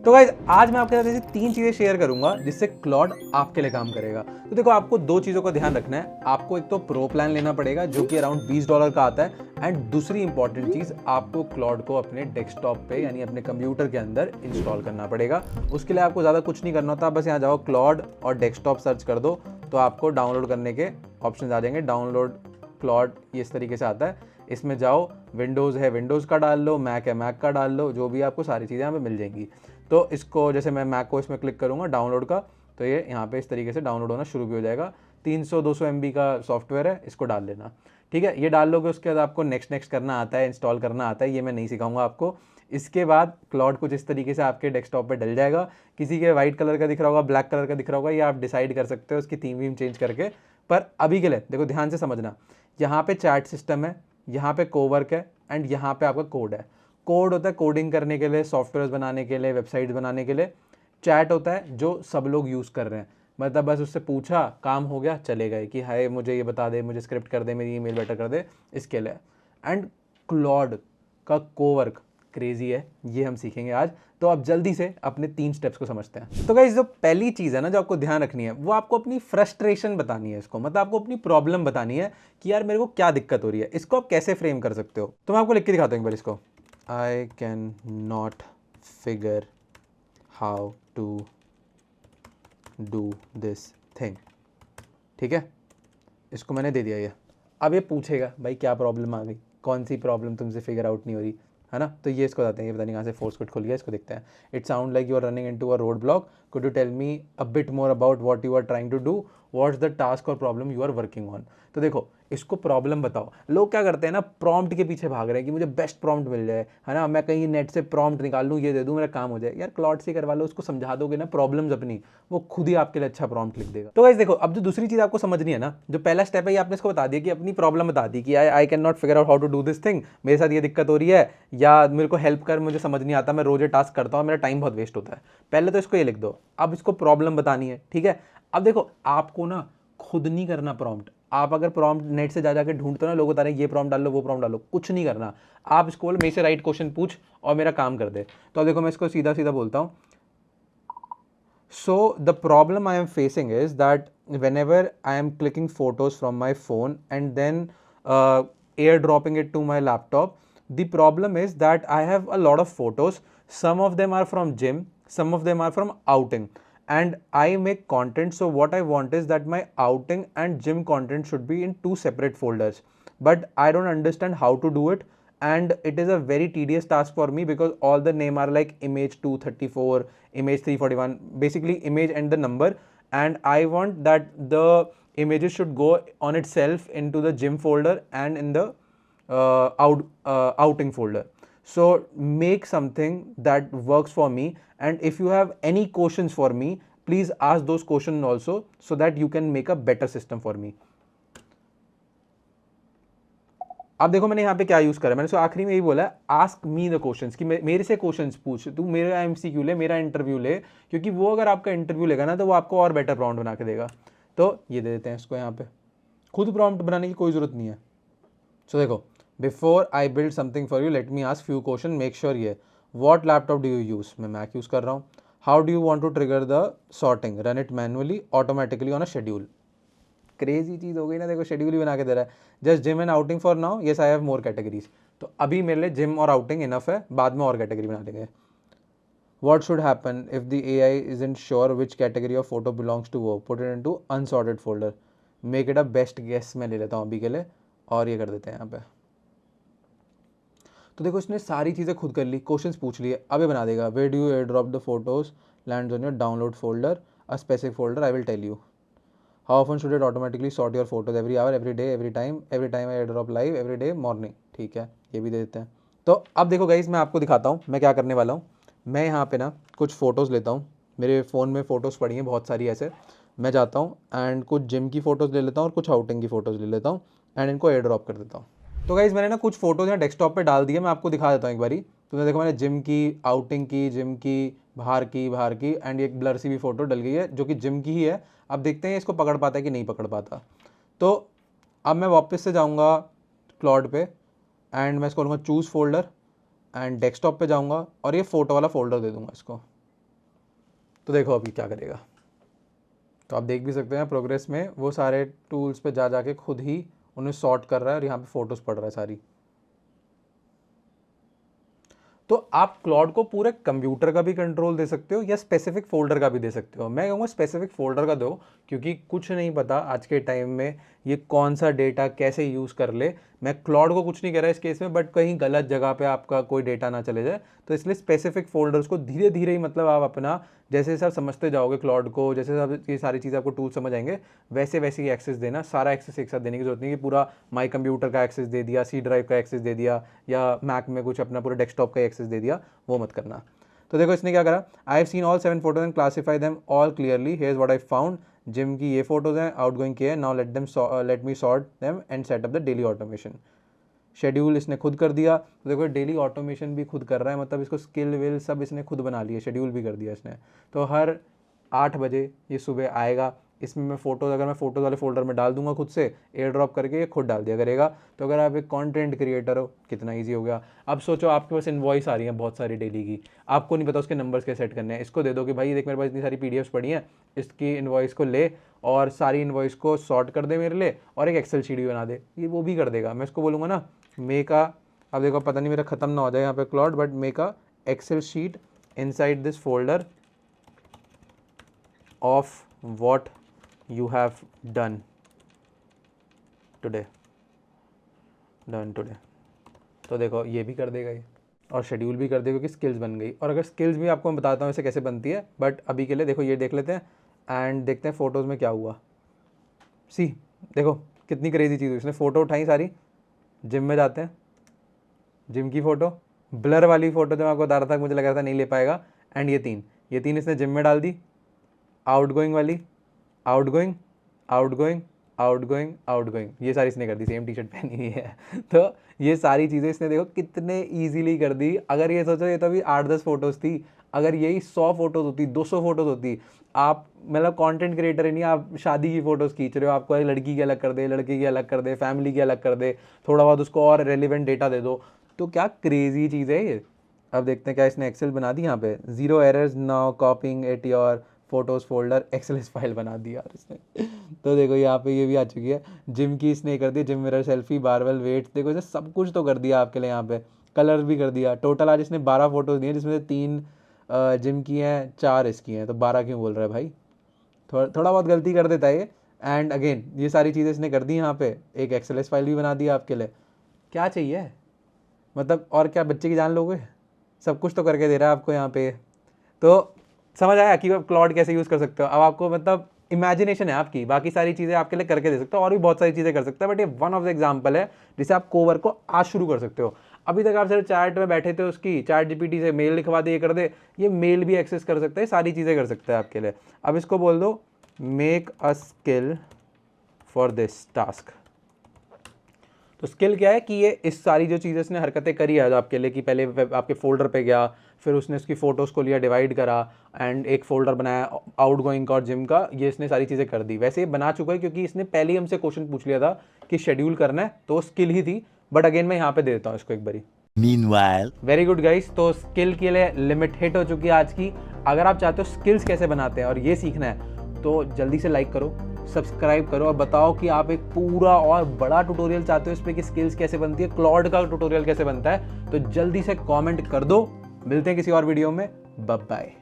तो गाइज आज मैं आपके साथ ऐसी 3 चीजें शेयर करूंगा जिससे क्लॉड आपके लिए काम करेगा। तो देखो, आपको 2 चीजों का ध्यान रखना है। आपको एक तो प्रो प्लान लेना पड़ेगा जो कि अराउंड $20 का आता है, एंड दूसरी इंपॉर्टेंट चीज, आपको क्लॉड को अपने डेस्कटॉप पे यानी अपने कंप्यूटर के अंदर इंस्टॉल करना पड़ेगा। उसके लिए आपको ज़्यादा कुछ नहीं करना होता, बस यहाँ जाओ क्लॉड और डेस्कटॉप सर्च कर दो तो आपको डाउनलोड करने के ऑप्शन आ जाएंगे। डाउनलोड क्लॉड ये इस तरीके से आता है। इसमें जाओ, विंडोज़ है विंडोज़ का डाल लो, मैक है मैक का डाल लो, जो भी आपको सारी चीज़ें यहाँ पे मिल जाएंगी। तो इसको जैसे मैं मैक को इसमें क्लिक करूँगा डाउनलोड का, तो ये यहाँ पे इस तरीके से डाउनलोड होना शुरू भी हो जाएगा। 300-200 MB का सॉफ्टवेयर है, इसको डाल लेना। ठीक है, ये डाल लोगे, उसके बाद आपको नेक्स्ट करना आता है, इंस्टॉल करना आता है, ये मैं नहीं सिखाऊंगा आपको। इसके बाद क्लॉड कुछ इस तरीके से आपके डेस्कटॉप पे डल जाएगा। किसी के वाइट कलर का दिख रहा होगा, ब्लैक कलर का दिख रहा होगा, ये आप डिसाइड कर सकते हो उसकी थीम वीम चेंज करके। पर अभी के लिए देखो, ध्यान से समझना, यहाँ पे चैट सिस्टम है, यहाँ पे कोवर्क है, एंड यहाँ पे आपका कोड है। कोड होता है कोडिंग करने के लिए, सॉफ्टवेयर बनाने के लिए, वेबसाइट्स बनाने के लिए। चैट होता है जो सब लोग यूज़ कर रहे हैं, मतलब बस उससे पूछा, काम हो गया, चले गए कि हाय मुझे ये बता दे, मुझे स्क्रिप्ट कर दे, मेरी ईमेल बेटर कर दे, इसके लिए। एंड क्लॉड का कोवर्क क्रेजी है, ये हम सीखेंगे आज। तो आप जल्दी से अपने 3 स्टेप्स को समझते हैं। तो गाइस, जो पहली चीज़ है ना जो आपको ध्यान रखनी है, वो आपको अपनी फ्रस्ट्रेशन बतानी है। इसको मतलब आपको अपनी प्रॉब्लम बतानी है कि यार मेरे को क्या दिक्कत हो रही है। इसको आप कैसे फ्रेम कर सकते हो, तो मैं आपको लिख के दिखाता हूँ एक बार इसको। I can not figure how to do this thing. ठीक है, इसको मैंने दे दिया ये। अब ये पूछेगा भाई क्या प्रॉब्लम आ गई, कौन सी प्रॉब्लम तुमसे फिगर आउट नहीं हो रही है ना। तो ये इसको बताते हैं, ये पता नहीं कहाँ से फोर्स कोड खुल गया, इसको देखते हैं। It sound like you are running into a road block, could you tell me a bit more about what you are trying to do, what's the task और problem you are working on. तो देखो, इसको problem बताओ। लोग क्या करते हैं ना, प्रॉम्प्ट के पीछे भाग रहे हैं कि मुझे बेस्ट प्रॉम्प्ट मिल जाए, है ना, मैं कहीं नेट से प्रॉम्प्ट निकाल लूँ, ये दे दूँ, मेरा काम हो जाए। यार क्लॉड से करवा लो, उसको समझा दोगे ना प्रॉब्लम्स अपनी, वो खुद ही आपके लिए अच्छा प्रॉम्प्ट लिख देगा। तो गाइस देखो, अब जो दूसरी चीज़ आपको समझनी है ना, जो पहला स्टेप है, ये आपने इसको बता दिया कि अपनी प्रॉब्लम बता दी कि I can not figure out how to do this thing, मेरे साथ ये दिक्कत हो रही है, या मेरे को हेल्प कर, मुझे समझ नहीं आता, मैं रोज ये टास्क करता हूँ, मेरा टाइम बहुत वेस्ट होता है। पहले तो इसको ये लिख दो, अब इसको प्रॉब्लम बतानी है। ठीक है, अब देखो, आपको ना खुद नहीं करना प्रॉम्प्ट। आप अगर प्रॉम्प्ट नेट से जा जाके ढूंढते हो ना, लोग बता रहे हैं ये प्रॉम्प्ट डाल लो, वो प्रॉम्प्ट डालो, कुछ नहीं करना। आप इसको बोलो मेरे से राइट क्वेश्चन पूछ और मेरा काम कर दे। तो अब देखो, मैं इसको सीधा सीधा बोलता हूँ। So the problem I am facing is that whenever I am clicking photos from my phone and then airdropping it to my laptop, the problem is that I have a lot of photos. Some of them are from gym, some of them are from outing, and I make content. So what I want is that my outing and gym content should be in 2 separate folders, but I don't understand how to do it, and it is a very tedious task for me because all the name are like image 234, image 341, basically image and the number, and I want that the images should go on itself into the gym folder and in the outing folder. So make something that works for me, and if you have any questions for me, please ask those questions also so that you can make a better system for me. अब देखो, मैंने यहाँ पे क्या use करा, मैंने उसको आखिरी में यही बोला, आस्क मी द क्वेश्चंस, कि मेरे से क्वेश्चंस पूछ, तू मेरा MCQ ले, मेरा इंटरव्यू ले, क्योंकि वो अगर आपका इंटरव्यू लेगा ना तो वो आपको और बेटर प्रॉम्प्ट बना के देगा। तो ये दे देते हैं इसको यहाँ पे, खुद प्रॉम्प्ट बनाने की कोई ज़रूरत नहीं है। सो देखो, before I build something for you let me ask few question, make sure ये what laptop do you use, मैं मैक यूज़ कर रहा हूँ। How do you want to trigger the sorting, run it manually automatically on a schedule. Crazy चीज़ हो गई ना, देखो शेड्यूल ही बना के दे रहा है। Just gym and outing for now, yes I have more categories. तो अभी मेरे लिए जिम और आउटिंग इनफ है, बाद में और कैटेगरी बना देंगे। What should happen if the AI isn't sure which category of photo belongs to वो, put it into unsorted folder, make it a best guess मैं ले लेता हूँ अभी के लिए, और ये कर देते हैं यहाँ पे। तो देखो, इसने सारी चीज़ें खुद कर ली, क्वेश्चंस पूछ लिए, अब ये बना देगा where do you airdrop the photos lands on your download folder, a specific folder, I will tell you. How often should it automatically sort your photos, every hour, every day, every time I airdrop live, every day morning. ठीक है, ये भी दे देते हैं। तो अब देखो guys, मैं आपको दिखाता हूँ मैं क्या करने वाला हूँ। मैं यहाँ पे ना कुछ फ़ोटोज़ लेता हूँ, मेरे फ़ोन में फ़ोटोज़ पड़ी हैं बहुत सारी ऐसे। मैं जाता हूँ एंड कुछ जिम की फ़ोटोज़ ले लेता हूँ और कुछ आउटिंग की फ़ोटोज़ ले लेता हूँ एंड इनको एयर ड्रॉप कर देता हूँ। तो गाइस, मैंने ना कुछ फ़ोटोज़ यहाँ डेस्कटॉप पे डाल दिए, मैं आपको दिखा देता हूँ एक बारी। तो देखो, मैंने जिम की, आउटिंग की, जिम की, बाहर की एंड एक ब्लर सी भी फ़ोटो डल गई है जो कि जिम की ही है। अब देखते हैं इसको पकड़ पाता है कि नहीं पकड़ पाता। तो अब मैं वापस से जाऊंगा क्लॉड पे एंड मैं इसको बोलूँगा चूज़ फोल्डर, एंड डेस्कटॉप पे जाऊंगा और ये फ़ोटो वाला फोल्डर दे दूंगा इसको। तो देखो अभी क्या करेगा। तो आप देख भी सकते हैं प्रोग्रेस में वो सारे टूल्स पे जा जाके खुद ही उन्हें सॉर्ट कर रहा है और यहाँ पे फोटोज़ पड़ रहा है सारी। तो आप क्लॉड को पूरे कंप्यूटर का भी कंट्रोल दे सकते हो या स्पेसिफिक फोल्डर का भी दे सकते हो। मैं कहूँगा स्पेसिफिक फोल्डर का दो, क्योंकि कुछ नहीं पता आज के टाइम में ये कौन सा डेटा कैसे यूज़ कर ले। मैं क्लॉड को कुछ नहीं कह रहा इस केस में, बट कहीं गलत जगह पे आपका कोई डेटा ना चले जाए, तो इसलिए स्पेसिफिक फोल्डर्स को धीरे धीरे ही, मतलब आप अपना जैसे सर समझते जाओगे क्लॉड को, जैसे सब ये सारी चीज़ें आपको टूल समझ आएंगे, वैसे वैसे ही एक्सेस देना। सारा एक्सेस एक साथ देने की जरूरत नहीं कि पूरा माई कंप्यूटर का एक्सेस दे दिया, सी ड्राइव का एक्सेस दे दिया, या मैक में कुछ अपना पूरा डेस्कटॉप का एक्सेस दे दिया, वो मत करना। तो देखो इसने क्या करा, I have seen all 7 photos and classify them all clearly, here is what I found. Gym की ये फोटोज हैं, आउट गोइंग की है, now let me sort them and set up the daily automation. Schedule इसने खुद कर दिया। तो देखो डेली ऑटोमेशन भी खुद कर रहा है, मतलब इसको स्किल विल सब इसने खुद बना लिया, शेड्यूल भी कर दिया इसने। तो हर 8 बजे ये सुबह आएगा, इसमें मैं फ़ोटोज़, अगर मैं फ़ोटोज़ वाले फोल्डर में डाल दूंगा खुद से, एयर ड्रॉप करके ये खुद डाल दिया करेगा। तो अगर आप एक कंटेंट क्रिएटर हो, कितना ईजी हो गया। अब सोचो आपके पास इनवॉइस आ रही है बहुत सारी डेली की, आपको नहीं पता उसके नंबर्स कैसे सेट करने हैं, इसको दे दो कि भाई देख मेरे पास इतनी सारी पीडीएफ्स पड़ी हैं, इसकी इनवॉइस को ले और सारी इनवॉइस को सॉर्ट कर दे मेरे लिए, और एक एक्सेल शीट भी बना दे, ये वो भी कर देगा। मैं इसको बोलूँगा ना मेक अ, अब देखो पता नहीं मेरा ख़त्म ना हो जाए यहाँ पे Claude, but make a Excel sheet inside this folder of what you have done today। तो देखो ये भी कर देगा ये, और शेड्यूल भी कर देगा क्योंकि स्किल्स बन गई। और अगर स्किल्स भी आपको मैं बताता हूँ ऐसे कैसे बनती है, बट अभी के लिए देखो ये देख लेते हैं एंड देखते हैं फ़ोटोज़ में क्या हुआ। सी देखो कितनी क्रेजी चीज़ हुई, इसने फ़ोटो उठाई सारी, जिम में जाते हैं, जिम की फ़ोटो, ब्लर वाली फ़ोटो जो मैं आपको बता रहा था मुझे लग रहा था नहीं ले पाएगा, एंड ये तीन इसने जिम में डाल दी, आउटगोइंग वाली, आउटगोइंग आउटगोइंग आउटगोइंग आउटगोइंग, ये सारी इसने कर दी, सेम टी शर्ट पहनी हुई है। तो ये सारी चीज़ें इसने देखो कितने इजीली कर दी। अगर ये सोचो ये तो अभी 8-10 फोटोज़ थी, अगर यही 100 फोटोज़ होती, 200 फोटोज़ होती, आप मतलब कंटेंट क्रिएटर ही नहीं, आप शादी की फ़ोटोज़ खींच रहे हो, आपको लड़की की अलग कर दे, लड़के की अलग कर दे, फैमिली की अलग कर दे, थोड़ा बहुत उसको और रेलिवेंट डेटा दे दो, तो क्या क्रेजी चीज़ है ये। अब देखते हैं क्या इसने एक्सेल बना दी यहाँ पे, 0 errors now copying at your photos folder, Excel file बना दी यार इसने। तो देखो यहाँ पे ये भी आ चुकी है, जिम की इसने कर दी, gym mirror selfie, barbell weight, देखो इसने सब कुछ तो कर दिया आपके लिए। यहाँ पे कलर भी कर दिया। टोटल आज इसने 12 फोटोज़ दी हैं, जिसमें से 3 जिम की हैं, 4 इसकी हैं, तो 12 क्यों बोल रहा है भाई, थोड़ा बहुत गलती कर देता है ये। एंड अगेन ये सारी चीज़ें इसने कर दी यहाँ पे, एक एक्सेल फाइल भी बना दिया आपके लिए। क्या चाहिए, मतलब और क्या बच्चे की जान लोगे, सब कुछ तो करके दे रहा है आपको यहाँ पे। तो समझ आया कि आप क्लॉड कैसे यूज़ कर सकते हो। अब आपको मतलब इमेजिनेशन है आपकी, बाकी सारी चीज़ें आपके लिए करके दे सकते हो, और भी बहुत सारी चीज़ें कर सकते हैं, बट ये वन ऑफ द एग्जाम्पल है जिसे आप कोवर्क को आज शुरू कर सकते हो। अभी तक आप सिर्फ चैट में बैठे थे, उसकी चैट जीपीटी से मेल लिखवा दे, ये कर दे, ये मेल भी एक्सेस कर सकते हैं, सारी चीज़ें कर सकते हैं आपके लिए। अब इसको बोल दो make a skill for this task. तो स्किल क्या है कि ये इस सारी जो चीज़ें इसने हरकतें करी है आपके लिए, कि पहले आपके फोल्डर पे गया, फिर उसने उसकी फ़ोटोज़ को लिया, डिवाइड करा, एंड एक फ़ोल्डर बनाया आउटगोइंग का और जिम का, ये इसने सारी चीज़ें कर दी। वैसे ये बना चुका है क्योंकि इसने पहले ही हमसे क्वेश्चन पूछ लिया था कि शेड्यूल करना है, तो स्किल ही थी। बट अगेन मैं यहाँ पे दे देता हूँ इसको एक बारी। Meanwhile, वेरी गुड गाइस, तो स्किल के लिए लिमिट हिट हो चुकी है आज की। अगर आप चाहते हो स्किल्स कैसे बनाते हैं और ये सीखना है, तो जल्दी से लाइक करो, सब्सक्राइब करो, और बताओ कि आप एक पूरा और बड़ा ट्यूटोरियल चाहते हो इस पर कि स्किल्स कैसे बनती है, क्लॉड का ट्यूटोरियल कैसे बनता है। तो जल्दी से कमेंट कर दो। मिलते हैं किसी और वीडियो में, बाय बाय।